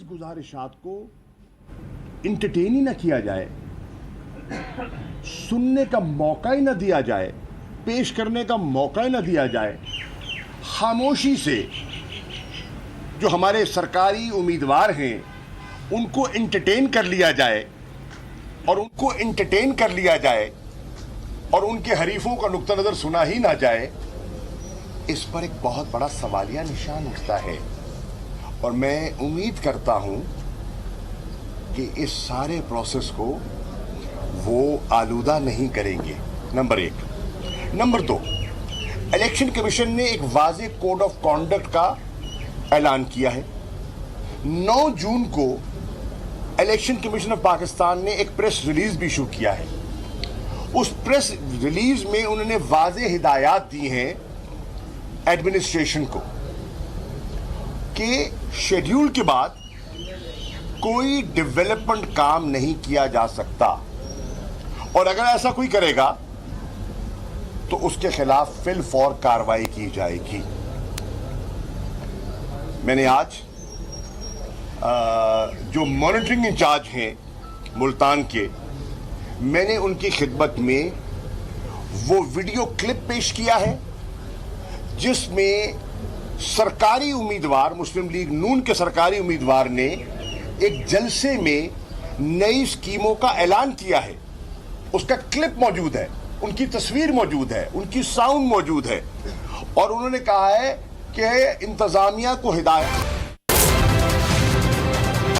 गुजारिशात को इंटरटेन ही ना किया जाए, सुनने का मौका ही ना दिया जाए, पेश करने का मौका ही ना दिया जाए, खामोशी से जो हमारे सरकारी उम्मीदवार हैं उनको एंटरटेन कर लिया जाए और उनके हरीफों का नुक्ता नज़र सुना ही ना जाए, इस पर एक बहुत बड़ा सवालिया निशान उठता है। और मैं उम्मीद करता हूं कि इस सारे प्रोसेस को वो आलूदा नहीं करेंगे, नंबर एक। नंबर दो, इलेक्शन कमीशन ने एक वाज़ेह कोड ऑफ कॉन्डक्ट का ऐलान किया है। 9 जून को इलेक्शन कमीशन ऑफ पाकिस्तान ने एक प्रेस रिलीज भी इशू किया है। उस प्रेस रिलीज में उन्होंने वाज़ेह हिदायत दी हैं एडमिनिस्ट्रेशन को कि शेड्यूल के बाद कोई डेवलपमेंट काम नहीं किया जा सकता, और अगर ऐसा कोई करेगा तो उसके खिलाफ फिल फौर कार्रवाई की जाएगी। मैंने आज जो मॉनिटरिंग इंचार्ज हैं मुल्तान के, मैंने उनकी खिदमत में वो वीडियो क्लिप पेश किया है जिसमें सरकारी उम्मीदवार, मुस्लिम लीग नून के सरकारी उम्मीदवार ने एक जलसे में नई स्कीमों का ऐलान किया है। उसका क्लिप मौजूद है, उनकी तस्वीर मौजूद है, उनकी साउंड मौजूद है, और उन्होंने कहा है कि इंतजामिया को हिदायत